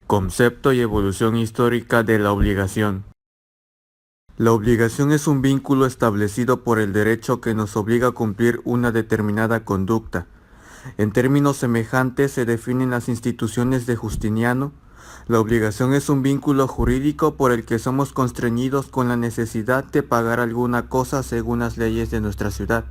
Concepto y evolución histórica de la obligación. La obligación es un vínculo establecido por el derecho que nos obliga a cumplir una determinada conducta. En términos semejantes se definen las instituciones de Justiniano. La obligación es un vínculo jurídico por el que somos constreñidos con la necesidad de pagar alguna cosa según las leyes de nuestra ciudad.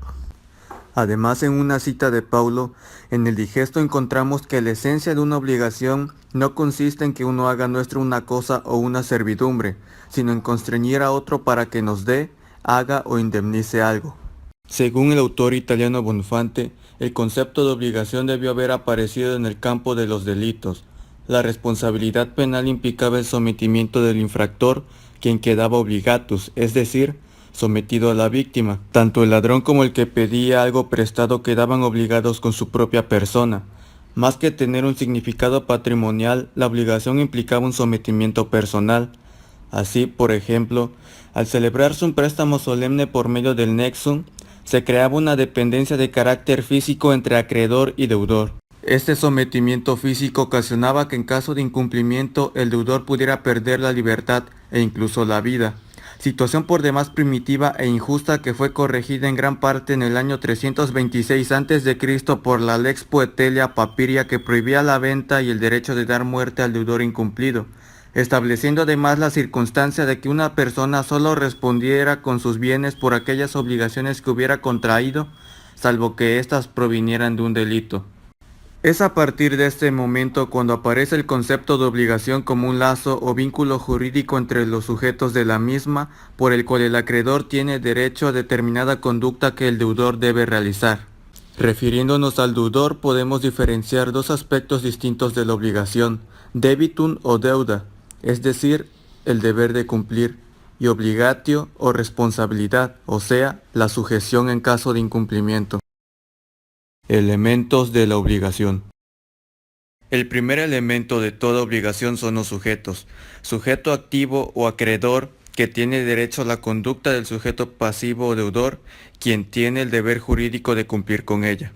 Además, en una cita de Paulo, en el Digesto encontramos que la esencia de una obligación no consiste en que uno haga nuestra una cosa o una servidumbre, sino en constreñir a otro para que nos dé, haga o indemnice algo. Según el autor italiano Bonfante, el concepto de obligación debió haber aparecido en el campo de los delitos. La responsabilidad penal implicaba el sometimiento del infractor, quien quedaba obligatus, es decir, sometido a la víctima. Tanto el ladrón como el que pedía algo prestado quedaban obligados con su propia persona. Más que tener un significado patrimonial, la obligación implicaba un sometimiento personal. Así, por ejemplo, al celebrarse un préstamo solemne por medio del nexum, se creaba una dependencia de carácter físico entre acreedor y deudor. Este sometimiento físico ocasionaba que en caso de incumplimiento el deudor pudiera perder la libertad e incluso la vida, situación por demás primitiva e injusta que fue corregida en gran parte en el año 326 a.C. por la Lex Poetelia Papiria, que prohibía la venta y el derecho de dar muerte al deudor incumplido, estableciendo además la circunstancia de que una persona solo respondiera con sus bienes por aquellas obligaciones que hubiera contraído, salvo que éstas provinieran de un delito. Es a partir de este momento cuando aparece el concepto de obligación como un lazo o vínculo jurídico entre los sujetos de la misma, por el cual el acreedor tiene derecho a determinada conducta que el deudor debe realizar. Refiriéndonos al deudor, podemos diferenciar dos aspectos distintos de la obligación: debitum o deuda, es decir, el deber de cumplir, y obligatio o responsabilidad, o sea, la sujeción en caso de incumplimiento. Elementos de la obligación. El primer elemento de toda obligación son los sujetos. Sujeto activo o acreedor, que tiene derecho a la conducta del sujeto pasivo o deudor, quien tiene el deber jurídico de cumplir con ella.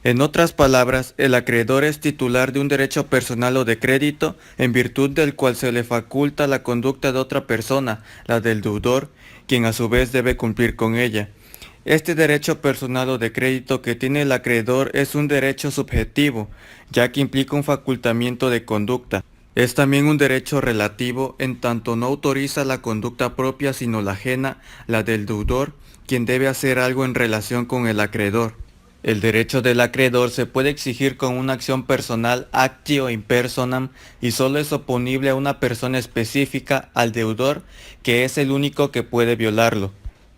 En otras palabras, el acreedor es titular de un derecho personal o de crédito, en virtud del cual se le faculta la conducta de otra persona, la del deudor, quien a su vez debe cumplir con ella. Este derecho personal o de crédito que tiene el acreedor es un derecho subjetivo, ya que implica un facultamiento de conducta. Es también un derecho relativo, en tanto no autoriza la conducta propia sino la ajena, la del deudor, quien debe hacer algo en relación con el acreedor. El derecho del acreedor se puede exigir con una acción personal actio in personam y solo es oponible a una persona específica, al deudor, que es el único que puede violarlo.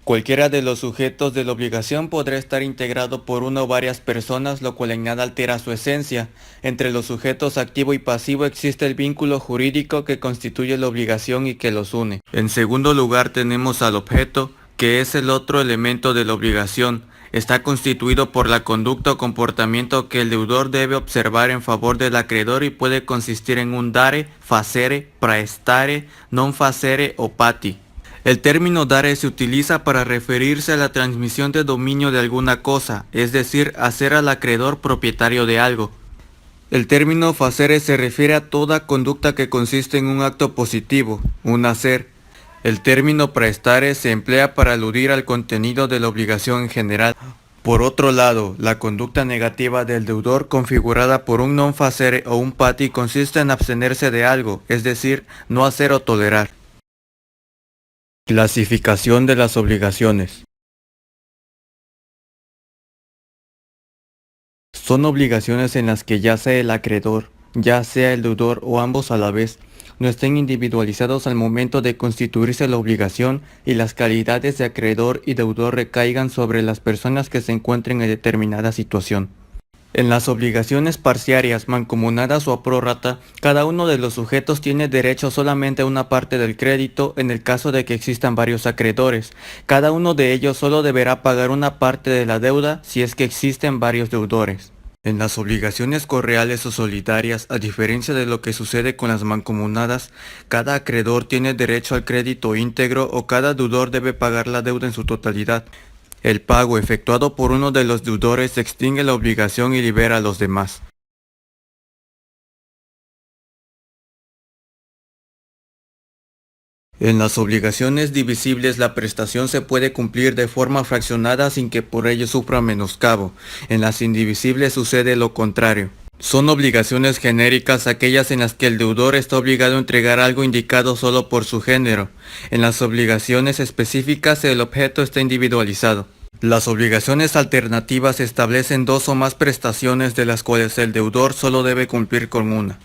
Cualquiera de los sujetos de la obligación podrá estar integrado por una o varias personas, lo cual en nada altera su esencia. Entre los sujetos activo y pasivo existe el vínculo jurídico que constituye la obligación y que los une. En segundo lugar tenemos al objeto, que es el otro elemento de la obligación. Está constituido por la conducta o comportamiento que el deudor debe observar en favor del acreedor y puede consistir en un dare, facere, praestare, non facere o pati. El término dare se utiliza para referirse a la transmisión de dominio de alguna cosa, es decir, hacer al acreedor propietario de algo. El término facere se refiere a toda conducta que consiste en un acto positivo, un hacer. El término praestare se emplea para aludir al contenido de la obligación en general. Por otro lado, la conducta negativa del deudor configurada por un non facere o un pati consiste en abstenerse de algo, es decir, no hacer o tolerar. Clasificación de las obligaciones. Son obligaciones en las que ya sea el acreedor, ya sea el deudor o ambos a la vez, no estén individualizados al momento de constituirse la obligación y las calidades de acreedor y deudor recaigan sobre las personas que se encuentren en determinada situación. En las obligaciones parciarias, mancomunadas o a prorata, cada uno de los sujetos tiene derecho solamente a una parte del crédito en el caso de que existan varios acreedores. Cada uno de ellos solo deberá pagar una parte de la deuda si es que existen varios deudores. En las obligaciones correales o solitarias, a diferencia de lo que sucede con las mancomunadas, cada acreedor tiene derecho al crédito íntegro o cada deudor debe pagar la deuda en su totalidad. El pago efectuado por uno de los deudores extingue la obligación y libera a los demás. En las obligaciones divisibles la prestación se puede cumplir de forma fraccionada sin que por ello sufra menoscabo. En las indivisibles sucede lo contrario. Son obligaciones genéricas aquellas en las que el deudor está obligado a entregar algo indicado solo por su género. En las obligaciones específicas el objeto está individualizado. Las obligaciones alternativas establecen dos o más prestaciones de las cuales el deudor solo debe cumplir con una.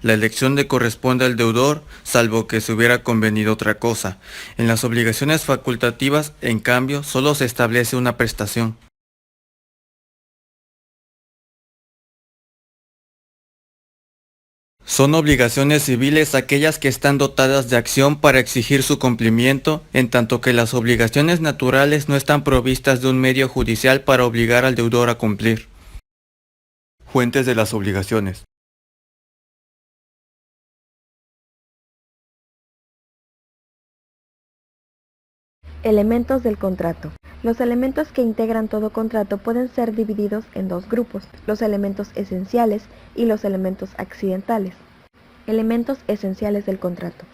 La elección le corresponde al deudor, salvo que se hubiera convenido otra cosa. En las obligaciones facultativas, en cambio, solo se establece una prestación. Son obligaciones civiles aquellas que están dotadas de acción para exigir su cumplimiento, en tanto que las obligaciones naturales no están provistas de un medio judicial para obligar al deudor a cumplir. Fuentes de las obligaciones. Elementos del contrato. Los elementos que integran todo contrato pueden ser divididos en dos grupos, los elementos esenciales y los elementos accidentales. Elementos esenciales del contrato.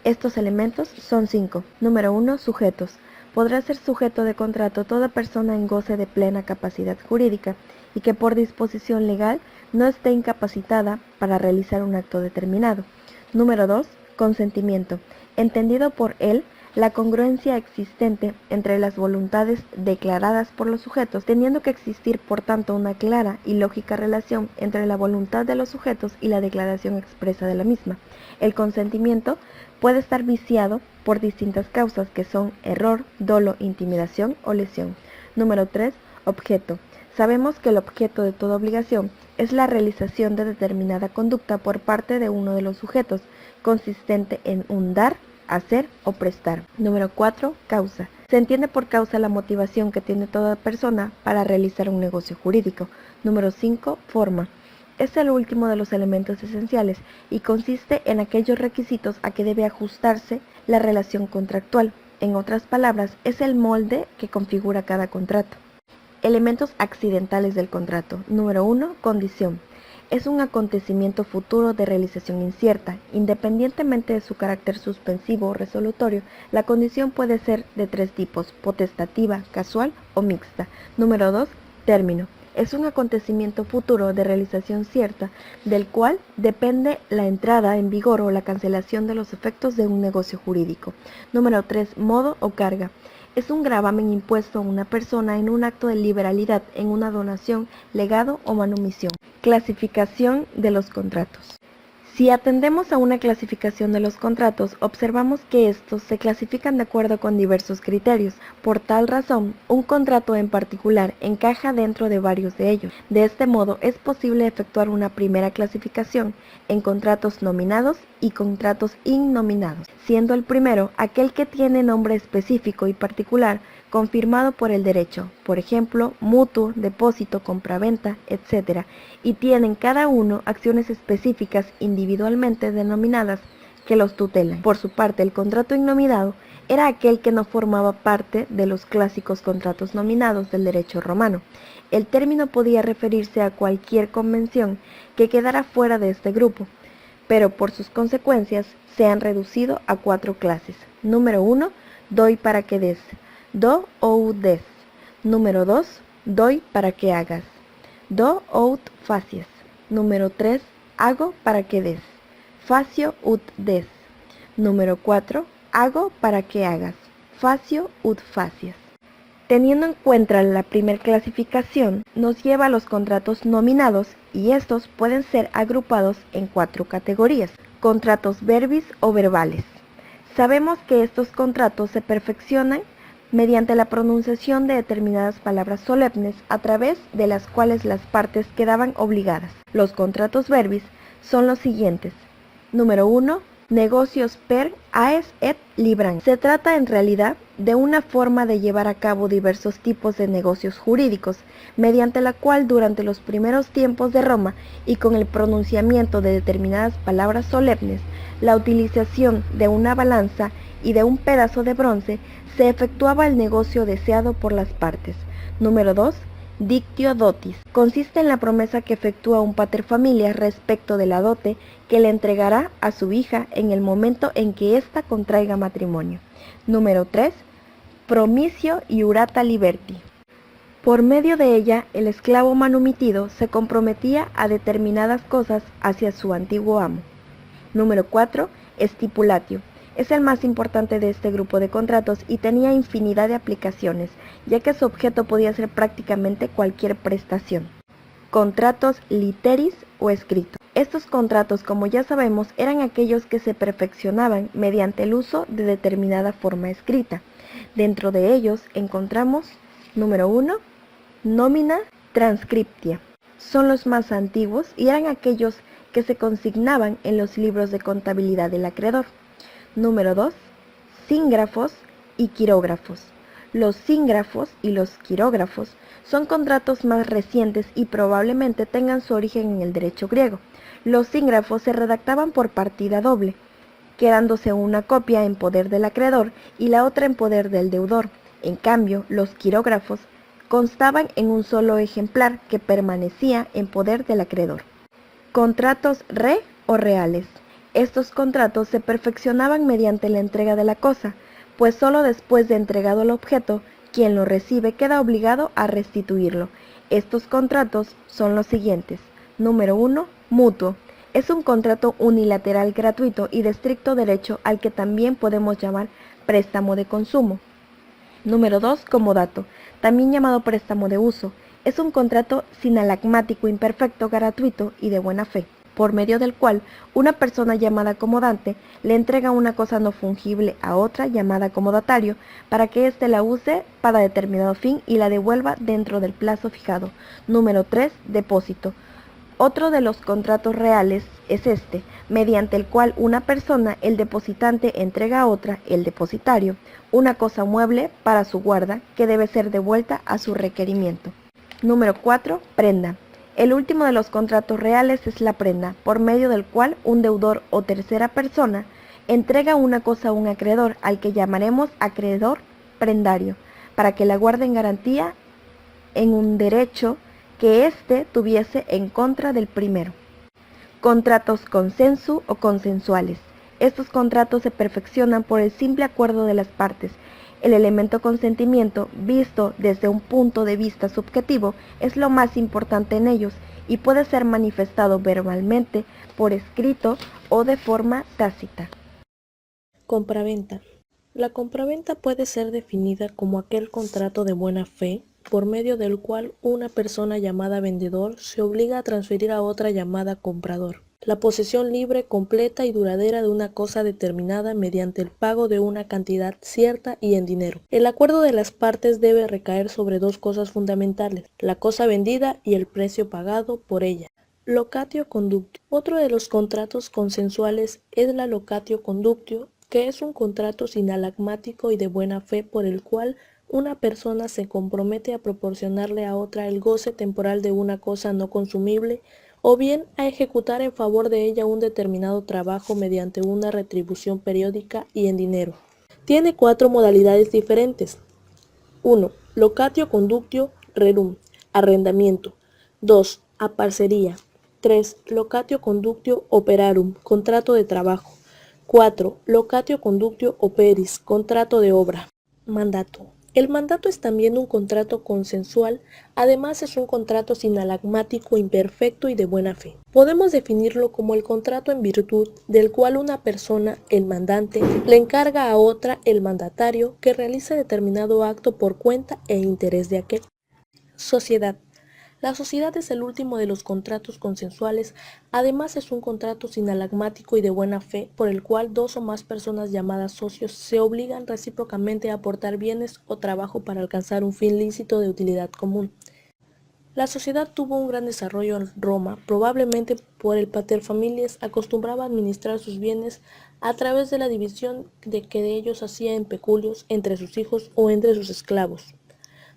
Estos elementos son 5. Número 1. Sujetos. Podrá ser sujeto de contrato toda persona en goce de plena capacidad jurídica y que por disposición legal no esté incapacitada para realizar un acto determinado. Número 2. Consentimiento. Entendido por él la congruencia existente entre las voluntades declaradas por los sujetos, teniendo que existir por tanto una clara y lógica relación entre la voluntad de los sujetos y la declaración expresa de la misma. El consentimiento puede estar viciado por distintas causas que son error, dolo, intimidación o lesión. Número 3. Objeto. Sabemos que el objeto de toda obligación es la realización de determinada conducta por parte de uno de los sujetos, consistente en un dar, hacer o prestar. Número 4. Causa. Se entiende por causa la motivación que tiene toda persona para realizar un negocio jurídico. Número 5. Forma. Es el último de los elementos esenciales y consiste en aquellos requisitos a que debe ajustarse la relación contractual. En otras palabras, es el molde que configura cada contrato. Elementos accidentales del contrato. Número 1. Condición. Es un acontecimiento futuro de realización incierta. Independientemente de su carácter suspensivo o resolutorio, la condición puede ser de tres tipos: potestativa, casual o mixta. Número 2. Término. Es un acontecimiento futuro de realización cierta, del cual depende la entrada en vigor o la cancelación de los efectos de un negocio jurídico. Número 3. Modo o carga. Es un gravamen impuesto a una persona en un acto de liberalidad, en una donación, legado o manumisión. Clasificación de los contratos. Si atendemos a una clasificación de los contratos, observamos que estos se clasifican de acuerdo con diversos criterios. Por tal razón, un contrato en particular encaja dentro de varios de ellos. De este modo, es posible efectuar una primera clasificación en contratos nominados y contratos innominados, siendo el primero aquel que tiene nombre específico y particular confirmado por el derecho, por ejemplo, mutuo, depósito, compraventa, etc., y tienen cada uno acciones específicas individualmente denominadas que los tutelan. Por su parte, el contrato innominado era aquel que no formaba parte de los clásicos contratos nominados del derecho romano. El término podía referirse a cualquier convención que quedara fuera de este grupo, pero por sus consecuencias se han reducido a 4 clases. Número 1. Doy para que des. Do ou des. Número 2. Doy para que hagas. Do out facies. Número 3. Hago para que des. Facio ut des. Número 4. Hago para que hagas. Facio ut facies. Teniendo en cuenta la primera clasificación, nos lleva a los contratos nominados y estos pueden ser agrupados en 4 categorías. Contratos verbis o verbales. Sabemos que estos contratos se perfeccionan mediante la pronunciación de determinadas palabras solemnes a través de las cuales las partes quedaban obligadas. Los contratos verbis son los siguientes. Número 1. Negocios per aes et librans. Se trata en realidad de una forma de llevar a cabo diversos tipos de negocios jurídicos, mediante la cual durante los primeros tiempos de Roma y con el pronunciamiento de determinadas palabras solemnes, la utilización de una balanza y de un pedazo de bronce, se efectuaba el negocio deseado por las partes. Número 2. Dictio dotis. Consiste en la promesa que efectúa un paterfamilias respecto de la dote que le entregará a su hija en el momento en que ésta contraiga matrimonio. Número 3. Promisio iurata liberti. Por medio de ella, el esclavo manumitido se comprometía a determinadas cosas hacia su antiguo amo. Número 4. Stipulatio. Es el más importante de este grupo de contratos y tenía infinidad de aplicaciones, ya que su objeto podía ser prácticamente cualquier prestación. Contratos literis o escritos. Estos contratos, como ya sabemos, eran aquellos que se perfeccionaban mediante el uso de determinada forma escrita. Dentro de ellos encontramos, número 1, nómina transcriptia. Son los más antiguos y eran aquellos que se consignaban en los libros de contabilidad del acreedor. Número 2. Síngrafos y quirógrafos. Los síngrafos y los quirógrafos son contratos más recientes y probablemente tengan su origen en el derecho griego. Los síngrafos se redactaban por partida doble, quedándose una copia en poder del acreedor y la otra en poder del deudor. En cambio, los quirógrafos constaban en un solo ejemplar que permanecía en poder del acreedor. Contratos re o reales. Estos contratos se perfeccionaban mediante la entrega de la cosa, pues solo después de entregado el objeto, quien lo recibe queda obligado a restituirlo. Estos contratos son los siguientes. Número 1. Mutuo. Es un contrato unilateral gratuito y de estricto derecho al que también podemos llamar préstamo de consumo. Número 2. Comodato. También llamado préstamo de uso. Es un contrato sinalagmático imperfecto, gratuito y de buena fe, por medio del cual una persona llamada comodante le entrega una cosa no fungible a otra llamada comodatario para que éste la use para determinado fin y la devuelva dentro del plazo fijado. Número 3. Depósito. Otro de los contratos reales es este, mediante el cual una persona, el depositante, entrega a otra, el depositario, una cosa mueble para su guarda que debe ser devuelta a su requerimiento. Número 4. Prenda. El último de los contratos reales es la prenda, por medio del cual un deudor o tercera persona entrega una cosa a un acreedor, al que llamaremos acreedor prendario, para que la guarde en garantía en un derecho que éste tuviese en contra del primero. Contratos consensu o consensuales. Estos contratos se perfeccionan por el simple acuerdo de las partes. El elemento consentimiento, visto desde un punto de vista subjetivo, es lo más importante en ellos y puede ser manifestado verbalmente, por escrito o de forma tácita. Compraventa. La compraventa puede ser definida como aquel contrato de buena fe por medio del cual una persona llamada vendedor se obliga a transferir a otra llamada comprador la posesión libre, completa y duradera de una cosa determinada mediante el pago de una cantidad cierta y en dinero. El acuerdo de las partes debe recaer sobre dos cosas fundamentales: la cosa vendida y el precio pagado por ella. Locatio conductio. Otro de los contratos consensuales es la locatio conductio, que es un contrato sinalagmático y de buena fe por el cual una persona se compromete a proporcionarle a otra el goce temporal de una cosa no consumible, o bien a ejecutar en favor de ella un determinado trabajo mediante una retribución periódica y en dinero. Tiene 4 modalidades diferentes. 1. Locatio conductio rerum, arrendamiento. 2. Aparcería. 3. Locatio conductio operarum, contrato de trabajo. 4. Locatio conductio operis, contrato de obra. Mandato. El mandato es también un contrato consensual, además es un contrato sinalagmático, imperfecto y de buena fe. Podemos definirlo como el contrato en virtud del cual una persona, el mandante, le encarga a otra, el mandatario, que realice determinado acto por cuenta e interés de aquel. Sociedad. La sociedad es el último de los contratos consensuales, además es un contrato sinalagmático y de buena fe por el cual dos o más personas llamadas socios se obligan recíprocamente a aportar bienes o trabajo para alcanzar un fin lícito de utilidad común. La sociedad tuvo un gran desarrollo en Roma, probablemente por el paterfamilias acostumbraba a administrar sus bienes a través de la división de que de ellos hacía en peculios entre sus hijos o entre sus esclavos.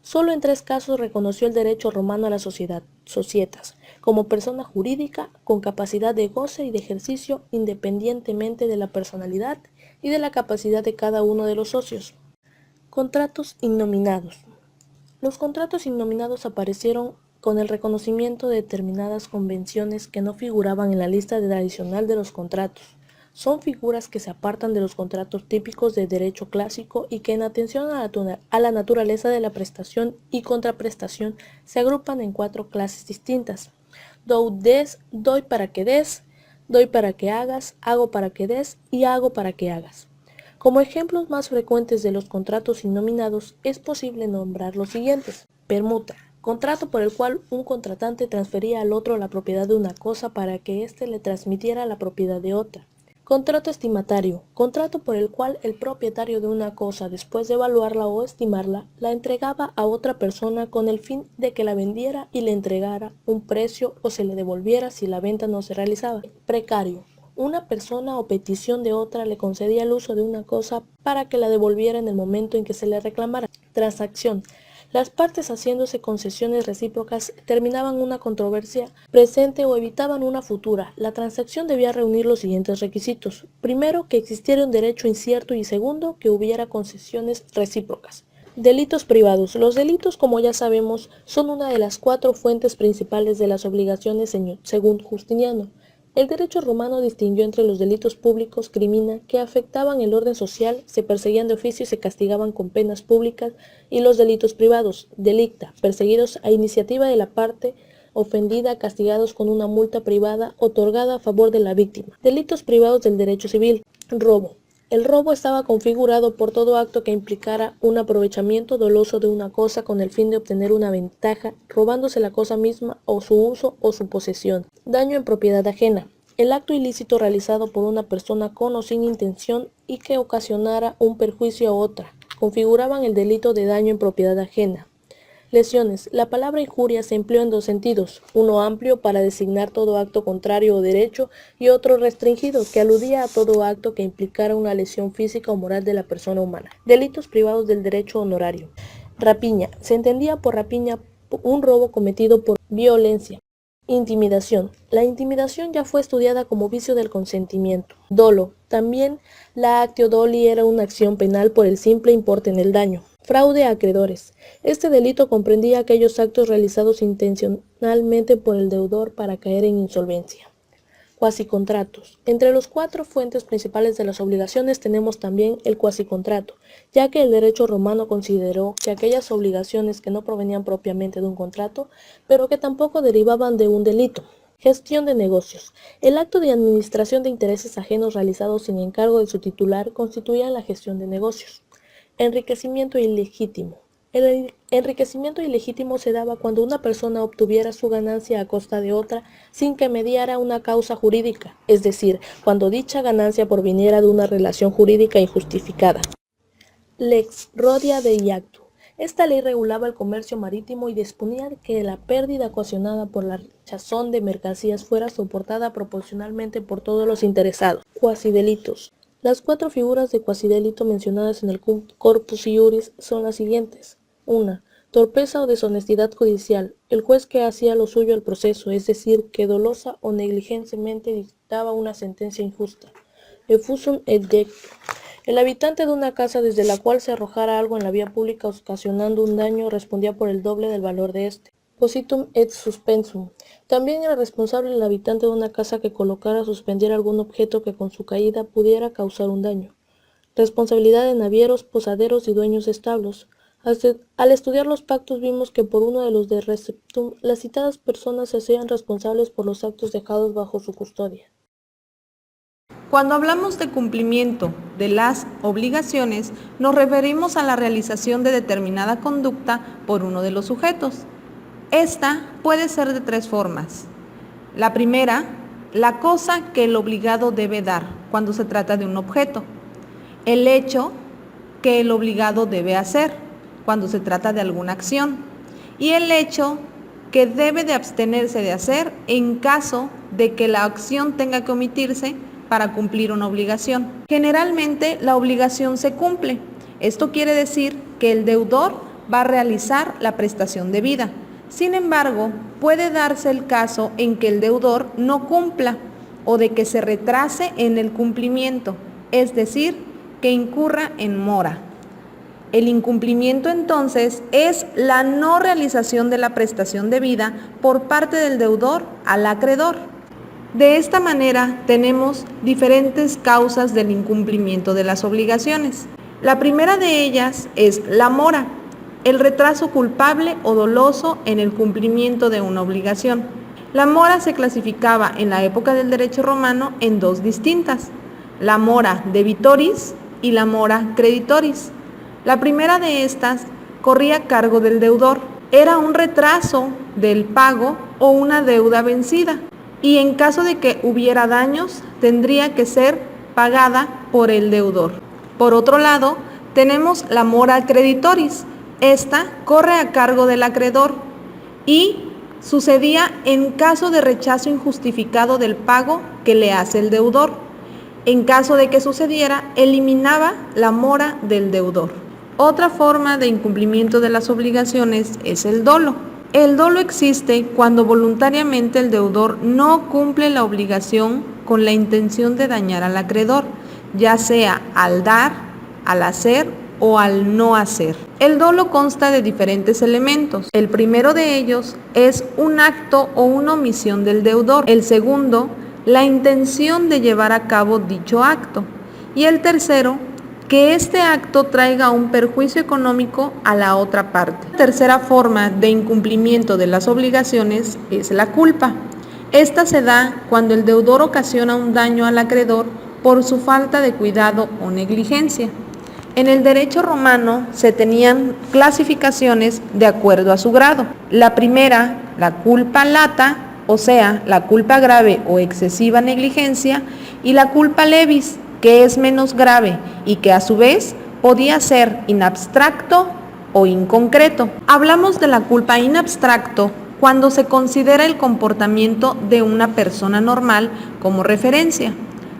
Solo en 3 casos reconoció el derecho romano a la sociedad, societas, como persona jurídica con capacidad de goce y de ejercicio independientemente de la personalidad y de la capacidad de cada uno de los socios. Contratos innominados. Los contratos innominados aparecieron con el reconocimiento de determinadas convenciones que no figuraban en la lista tradicional de los contratos. Son figuras que se apartan de los contratos típicos de derecho clásico y que en atención a la naturaleza de la prestación y contraprestación se agrupan en 4 clases distintas. Des, doy para que des, doy para que hagas, hago para que des y hago para que hagas. Como ejemplos más frecuentes de los contratos innominados es posible nombrar los siguientes. Permuta. Contrato por el cual un contratante transfería al otro la propiedad de una cosa para que éste le transmitiera la propiedad de otra. Contrato estimatario. Contrato por el cual el propietario de una cosa, después de evaluarla o estimarla, la entregaba a otra persona con el fin de que la vendiera y le entregara un precio o se le devolviera si la venta no se realizaba. Precario. Una persona o petición de otra le concedía el uso de una cosa para que la devolviera en el momento en que se le reclamara. Transacción. Las partes haciéndose concesiones recíprocas terminaban una controversia presente o evitaban una futura. La transacción debía reunir los siguientes requisitos. Primero, que existiera un derecho incierto y segundo, que hubiera concesiones recíprocas. Delitos privados. Los delitos, como ya sabemos, son una de las 4 fuentes principales de las obligaciones según Justiniano. El derecho romano distinguió entre los delitos públicos, crimina, que afectaban el orden social, se perseguían de oficio y se castigaban con penas públicas, y los delitos privados, delicta, perseguidos a iniciativa de la parte ofendida, castigados con una multa privada otorgada a favor de la víctima. Delitos privados del derecho civil. Robo. El robo estaba configurado por todo acto que implicara un aprovechamiento doloso de una cosa con el fin de obtener una ventaja, robándose la cosa misma o su uso o su posesión. Daño en propiedad ajena. El acto ilícito realizado por una persona con o sin intención y que ocasionara un perjuicio a otra, configuraban el delito de daño en propiedad ajena. Lesiones. La palabra injuria se empleó en 2 sentidos, uno amplio para designar todo acto contrario o derecho y otro restringido que aludía a todo acto que implicara una lesión física o moral de la persona humana. Delitos privados del derecho honorario. Rapiña. Se entendía por rapiña un robo cometido por violencia. Intimidación. La intimidación ya fue estudiada como vicio del consentimiento. Dolo. También la actio doli era una acción penal por el simple importe en el daño. Fraude a acreedores. Este delito comprendía aquellos actos realizados intencionalmente por el deudor para caer en insolvencia. Cuasicontratos. Entre las 4 fuentes principales de las obligaciones tenemos también el cuasicontrato, ya que el derecho romano consideró que aquellas obligaciones que no provenían propiamente de un contrato, pero que tampoco derivaban de un delito. Gestión de negocios. El acto de administración de intereses ajenos realizados sin encargo de su titular constituía la gestión de negocios. Enriquecimiento ilegítimo. El enriquecimiento ilegítimo se daba cuando una persona obtuviera su ganancia a costa de otra sin que mediara una causa jurídica, es decir, cuando dicha ganancia proviniera de una relación jurídica injustificada. Lex Rodia de Iactu. Esta ley regulaba el comercio marítimo y disponía que la pérdida ocasionada por la rechazón de mercancías fuera soportada proporcionalmente por todos los interesados. Cuasidelitos. Las 4 figuras de cuasidelito mencionadas en el Corpus Iuris son las siguientes. 1. Torpeza o deshonestidad judicial. El juez que hacía lo suyo al proceso, es decir, que dolosa o negligentemente dictaba una sentencia injusta. Effusum et decto. El habitante de una casa desde la cual se arrojara algo en la vía pública ocasionando un daño respondía por el doble del valor de este. Positum et suspensum. También era responsable el habitante de una casa que colocara o suspendiera algún objeto que con su caída pudiera causar un daño. Responsabilidad de navieros, posaderos y dueños de establos. Al estudiar los pactos vimos que por uno de los de receptum, las citadas personas se hacían responsables por los actos dejados bajo su custodia. Cuando hablamos de cumplimiento de las obligaciones, nos referimos a la realización de determinada conducta por uno de los sujetos. Esta puede ser de 3 formas. La primera, la cosa que el obligado debe dar cuando se trata de un objeto. El hecho que el obligado debe hacer cuando se trata de alguna acción. Y el hecho que debe de abstenerse de hacer en caso de que la acción tenga que omitirse para cumplir una obligación. Generalmente la obligación se cumple. Esto quiere decir que el deudor va a realizar la prestación debida. Sin embargo, puede darse el caso en que el deudor no cumpla o de que se retrase en el cumplimiento, es decir, que incurra en mora. El incumplimiento entonces es la no realización de la prestación debida por parte del deudor al acreedor. De esta manera tenemos diferentes causas del incumplimiento de las obligaciones. La primera de ellas es la mora, el retraso culpable o doloso en el cumplimiento de una obligación. La mora se clasificaba en la época del derecho romano en dos distintas, la mora debitoris y la mora creditoris. La primera de estas corría a cargo del deudor. Era un retraso del pago o una deuda vencida, y en caso de que hubiera daños, tendría que ser pagada por el deudor. Por otro lado, tenemos la mora creditoris. Esta corre a cargo del acreedor y sucedía en caso de rechazo injustificado del pago que le hace el deudor. En caso de que sucediera, eliminaba la mora del deudor. Otra forma de incumplimiento de las obligaciones es el dolo. El dolo existe cuando voluntariamente el deudor no cumple la obligación con la intención de dañar al acreedor, ya sea al dar, al hacer o al no hacer. El dolo consta de diferentes elementos. El primero de ellos es un acto o una omisión del deudor. El segundo, la intención de llevar a cabo dicho acto. Y el tercero, que este acto traiga un perjuicio económico a la otra parte. La tercera forma de incumplimiento de las obligaciones es la culpa. Esta se da cuando el deudor ocasiona un daño al acreedor por su falta de cuidado o negligencia. En el derecho romano se tenían clasificaciones de acuerdo a su grado. La primera, la culpa lata, o sea, la culpa grave o excesiva negligencia, y la culpa levis, que es menos grave y que a su vez podía ser in abstracto o inconcreto. Hablamos de la culpa in abstracto cuando se considera el comportamiento de una persona normal como referencia,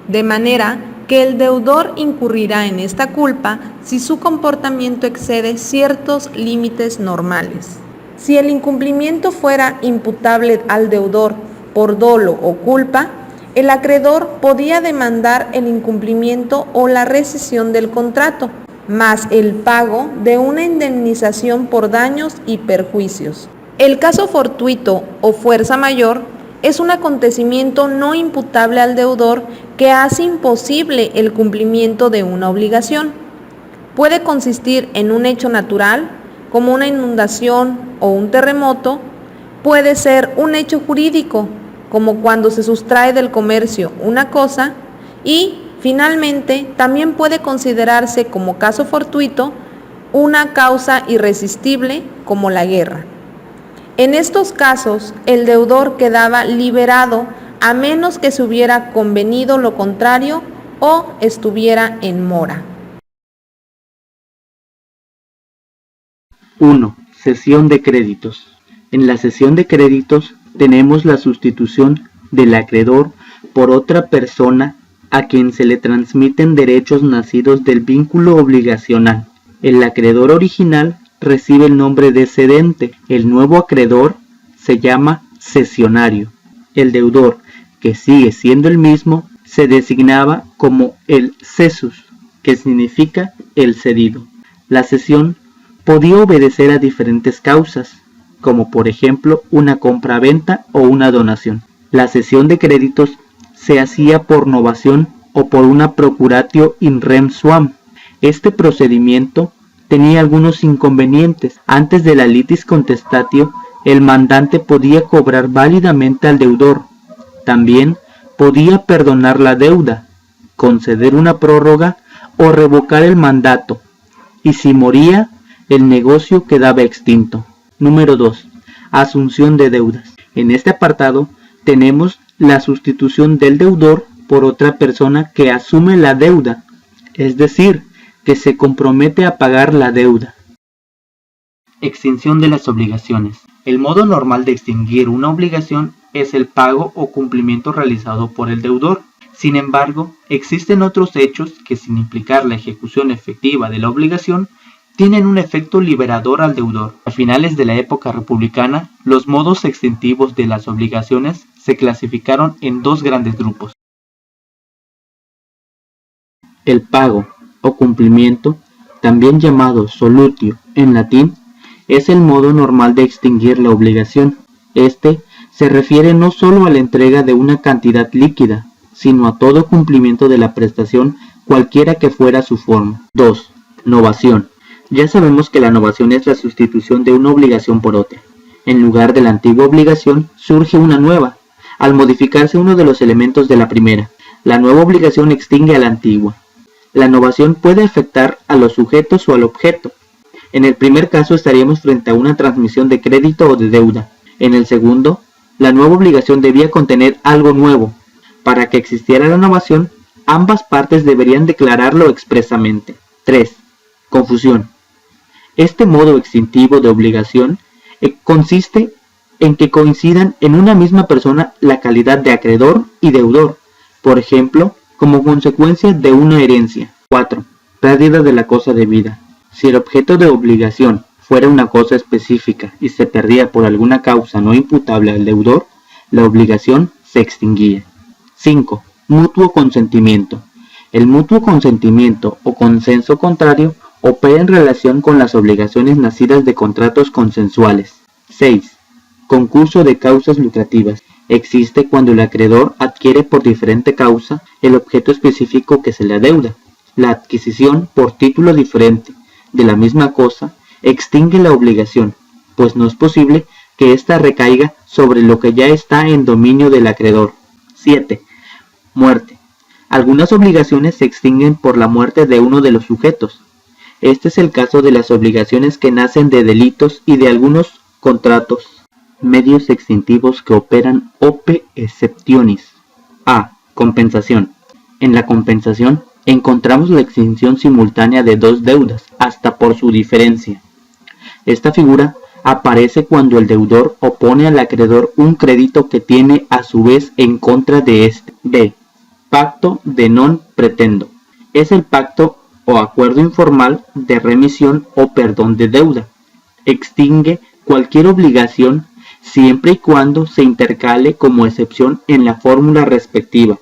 de manera que el deudor incurrirá en esta culpa si su comportamiento excede ciertos límites normales. Si el incumplimiento fuera imputable al deudor por dolo o culpa, el acreedor podía demandar el incumplimiento o la rescisión del contrato, más el pago de una indemnización por daños y perjuicios. El caso fortuito o fuerza mayor es un acontecimiento no imputable al deudor que hace imposible el cumplimiento de una obligación. Puede consistir en un hecho natural, como una inundación o un terremoto. Puede ser un hecho jurídico, como cuando se sustrae del comercio una cosa, y finalmente también puede considerarse como caso fortuito una causa irresistible como la guerra. En estos casos, el deudor quedaba liberado a menos que se hubiera convenido lo contrario o estuviera en mora. 1. Cesión de créditos. En la cesión de créditos tenemos la sustitución del acreedor por otra persona a quien se le transmiten derechos nacidos del vínculo obligacional. El acreedor original recibe el nombre de cedente. El nuevo acreedor se llama cesionario. El deudor, que sigue siendo el mismo, se designaba como el cesus, que significa el cedido. La cesión podía obedecer a diferentes causas, como por ejemplo una compra-venta o una donación. La cesión de créditos se hacía por novación o por una procuratio in rem suam. Este procedimiento tenía algunos inconvenientes. Antes de la litis contestatio, el mandante podía cobrar válidamente al deudor. También podía perdonar la deuda, conceder una prórroga o revocar el mandato. Y si moría, el negocio quedaba extinto. Número 2. Asunción de deudas. En este apartado tenemos la sustitución del deudor por otra persona que asume la deuda, es decir, que se compromete a pagar la deuda. Extinción de las obligaciones. El modo normal de extinguir una obligación es el pago o cumplimiento realizado por el deudor. Sin embargo, existen otros hechos que, sin implicar la ejecución efectiva de la obligación, tienen un efecto liberador al deudor. A finales de la época republicana, los modos extintivos de las obligaciones se clasificaron en dos grandes grupos. El pago o cumplimiento también llamado solutio en latín, es el modo normal de extinguir la obligación. Este se refiere no solo a la entrega de una cantidad líquida, sino a todo cumplimiento de la prestación, cualquiera que fuera su forma. 2. Novación. Ya sabemos que la novación es la sustitución de una obligación por otra. En lugar de la antigua obligación, surge una nueva. Al modificarse uno de los elementos de la primera, la nueva obligación extingue a la antigua. La novación puede afectar a los sujetos o al objeto. En el primer caso estaríamos frente a una transmisión de crédito o de deuda. En el segundo, la nueva obligación debía contener algo nuevo. Para que existiera la novación, ambas partes deberían declararlo expresamente. 3. Confusión. Este modo extintivo de obligación consiste en que coincidan en una misma persona la calidad de acreedor y deudor, por ejemplo, como consecuencia de una herencia. 4. Pérdida de la cosa debida. Si el objeto de obligación fuera una cosa específica y se perdía por alguna causa no imputable al deudor, la obligación se extinguía. 5. Mutuo consentimiento. El mutuo consentimiento o consenso contrario opera en relación con las obligaciones nacidas de contratos consensuales. 6. Concurso de causas lucrativas. Existe cuando el acreedor adquiere por diferente causa el objeto específico que se le adeuda. La adquisición por título diferente de la misma cosa extingue la obligación, pues no es posible que ésta recaiga sobre lo que ya está en dominio del acreedor. 7. Muerte. Algunas obligaciones se extinguen por la muerte de uno de los sujetos. Este es el caso de las obligaciones que nacen de delitos y de algunos contratos. Medios extintivos que operan ope exceptionis. A. Compensación. En la compensación encontramos la extinción simultánea de dos deudas, hasta por su diferencia. Esta figura aparece cuando el deudor opone al acreedor un crédito que tiene a su vez en contra de éste. B. Pacto de non pretendo. Es el pacto o acuerdo informal de remisión o perdón de deuda. Extingue cualquier obligación siempre y cuando se intercale como excepción en la fórmula respectiva.